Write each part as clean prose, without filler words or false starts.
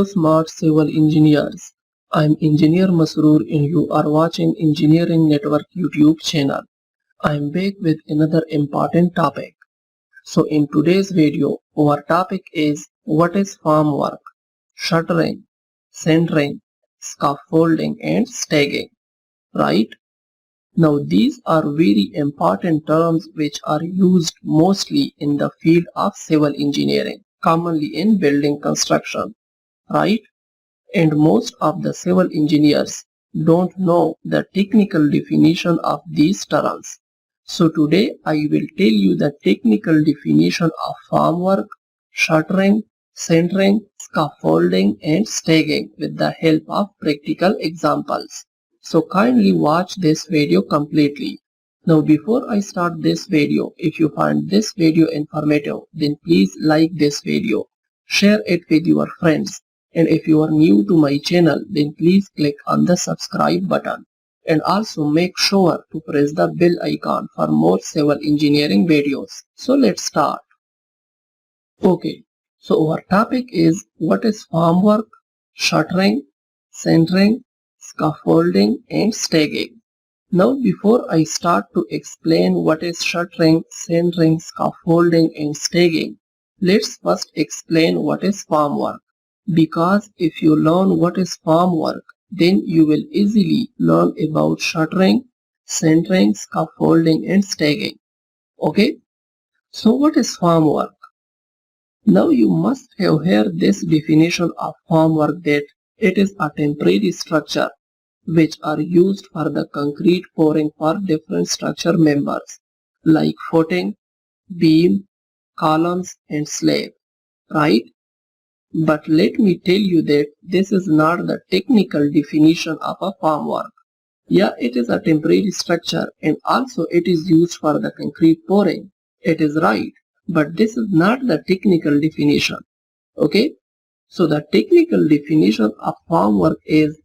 Hello smart civil engineers. I'm Engineer Masroor and you are watching Engineering Network YouTube channel. I'm back with another important topic. So in today's video, our topic is what is formwork, shuttering, centering, scaffolding and staging. Right? Now these are very important terms which are used mostly in the field of civil engineering, commonly in building construction. Right? And most of the civil engineers don't know the technical definition of these terms. So today I will tell you the technical definition of formwork, shuttering, centering, scaffolding and staging with the help of practical examples. So kindly watch this video completely. Now before I start this video, if you find this video informative, then please like this video, share it with your friends. And if you are new to my channel, then please click on the subscribe button and also make sure to press the bell icon for more civil engineering videos. So let's start. Okay, so our topic is what is formwork, shuttering, centering, scaffolding and staging. Now before I start to explain what is shuttering, centering, scaffolding and staging, let's first explain what is formwork. Because if you learn what is formwork, then you will easily learn about shuttering, centering, scaffolding and staging. Okay? So what is formwork? Now you must have heard this definition of formwork that it is a temporary structure which are used for the concrete pouring for different structure members like footing, beam, columns and slab. Right? But let me tell you that this is not the technical definition of a formwork. Yeah, it is a temporary structure and also it is used for the concrete pouring. It is right, but this is not the technical definition. Okay? So the technical definition of formwork is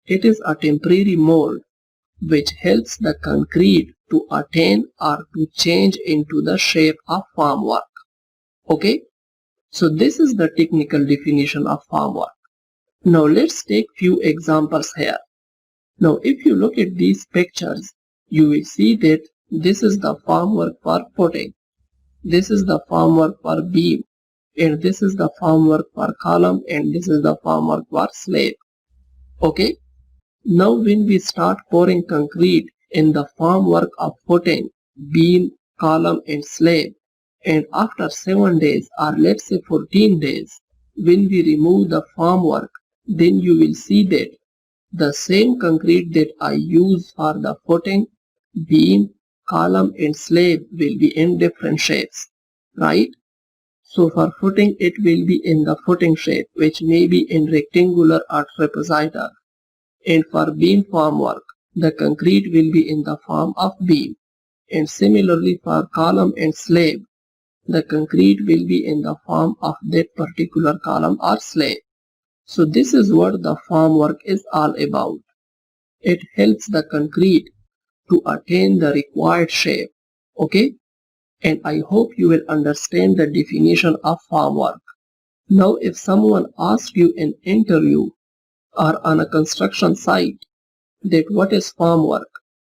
it is a temporary mold which helps the concrete to attain or to change into the shape of formwork. Okay? So this is the technical definition of formwork. Now let's take few examples here. Now if you look at these pictures, you will see that this is the formwork for footing, this is the formwork for beam, and this is the formwork for column, and this is the formwork for slab. Okay. Now when we start pouring concrete in the formwork of footing, beam, column and slab, and after 7 days or let's say 14 days, when we remove the formwork, then you will see that the same concrete that I use for the footing, beam, column and slab will be in different shapes, right? So for footing it will be in the footing shape which may be in rectangular or trapezoidal. And for beam formwork, the concrete will be in the form of beam. And similarly for column and slab, the concrete will be in the form of that particular column or slab. So this is what the formwork is all about. It helps the concrete to attain the required shape. Okay? And I hope you will understand the definition of formwork. Now if someone asks you in interview or on a construction site that what is formwork,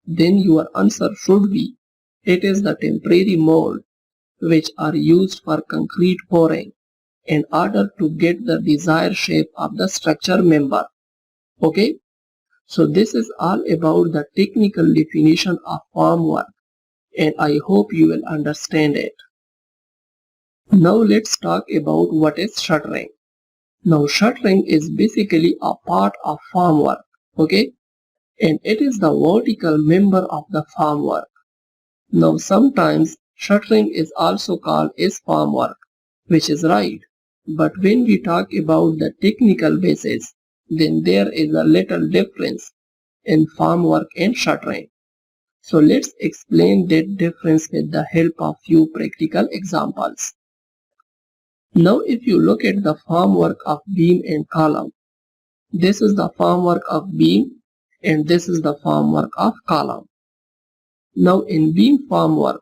then your answer should be it is the temporary mold which are used for concrete pouring in order to get the desired shape of the structure member. Okay, so this is all about the technical definition of formwork and I hope you will understand it. Now let's talk about what is shuttering. Now shuttering is basically a part of formwork. Okay, and it is the vertical member of the formwork. Now sometimes shuttering is also called as formwork, which is right. But when we talk about the technical basis, then there is a little difference in formwork and shuttering. So let's explain that difference with the help of few practical examples. Now if you look at the formwork of beam and column, this is the formwork of beam and this is the formwork of column. Now in beam formwork,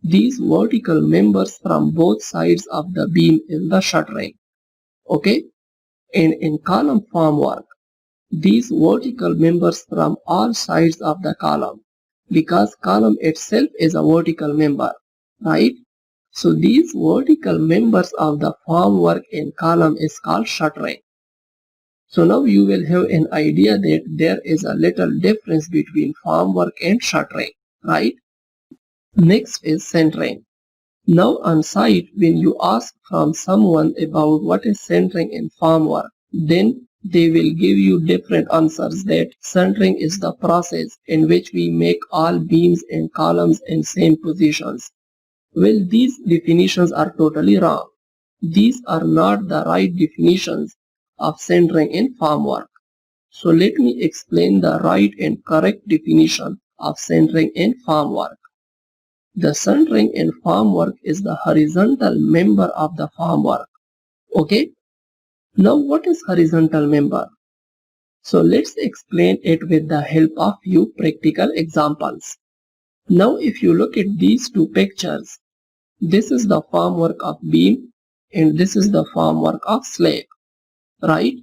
these vertical members from both sides of the beam is the shuttering. Okay, And in column formwork, these vertical members from all sides of the column, because column itself is a vertical member, right? So these vertical members of the formwork in column is called shuttering. So now you will have an idea that there is a little difference between formwork and shuttering, right? Next is centering. Now on site, when you ask from someone about what is centering in formwork, then they will give you different answers that centering is the process in which we make all beams and columns in same positions. Well, these definitions are totally wrong. These are not the right definitions of centering in formwork. So let me explain the right and correct definition of centering in formwork. The centering in formwork is the horizontal member of the formwork. Okay? Now what is horizontal member? So let's explain it with the help of few practical examples. Now if you look at these two pictures, this is the formwork of beam and this is the formwork of slab, right?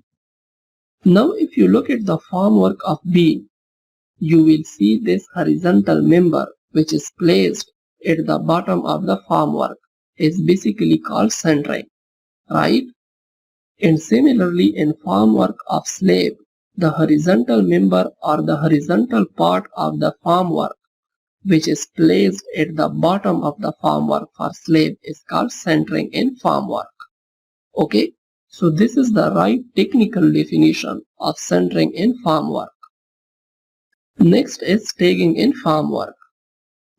Now if you look at the formwork of beam, you will see this horizontal member which is placed at the bottom of the formwork is basically called centering, right? And similarly in formwork of slab, the horizontal member or the horizontal part of the formwork which is placed at the bottom of the formwork for slab is called centering in formwork. Okay, so this is the right technical definition of centering in formwork. Next is staging in formwork.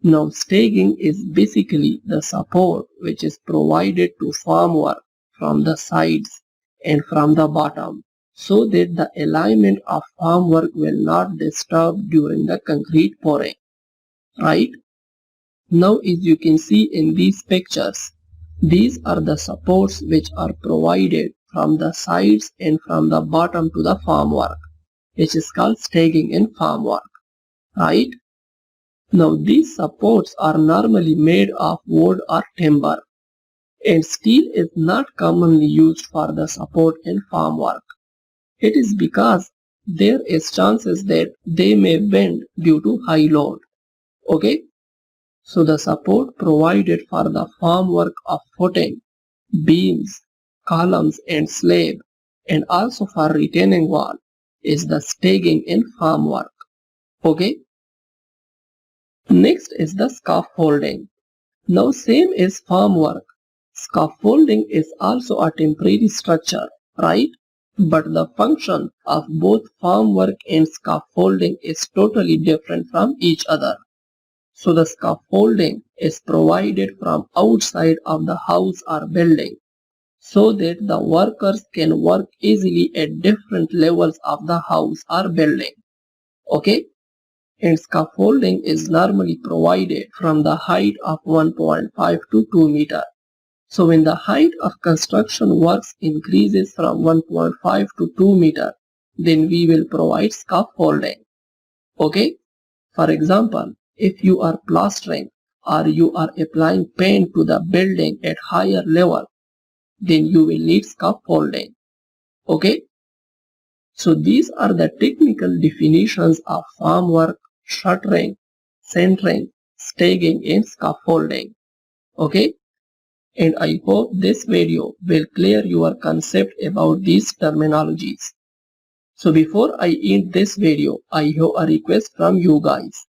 Now staging is basically the support which is provided to formwork from the sides and from the bottom so that the alignment of formwork will not disturb during the concrete pouring, right? Now as you can see in these pictures, these are the supports which are provided from the sides and from the bottom to the formwork, which is called staging in formwork, right? Now these supports are normally made of wood or timber, and steel is not commonly used for the support in formwork. It is because there is chances that they may bend due to high load. Okay? So the support provided for the formwork of footing, beams, columns and slab, and also for retaining wall is the staging in formwork. Okay? Next is the scaffolding. Now same as formwork, scaffolding is also a temporary structure, right? But the function of both formwork and scaffolding is totally different from each other. So the scaffolding is provided from outside of the house or building so that the workers can work easily at different levels of the house or building. Okay? And scaffolding is normally provided from the height of 1.5 to 2 meter. So when the height of construction works increases from 1.5 to 2 meter, then we will provide scaffolding. Okay? For example, if you are plastering or you are applying paint to the building at higher level, then you will need scaffolding. Okay? So these are the technical definitions of formwork, shuttering, centering, staging and scaffolding. Okay? And I hope this video will clear your concept about these terminologies. So before I end this video, I have a request from you guys.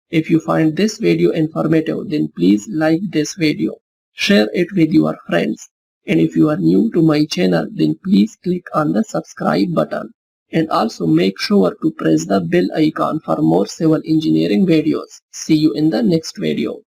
If you find this video informative, then please like this video, share it with your friends, and if you are new to my channel, then please click on the subscribe button and also make sure to press the bell icon for more civil engineering videos. See you in the next video.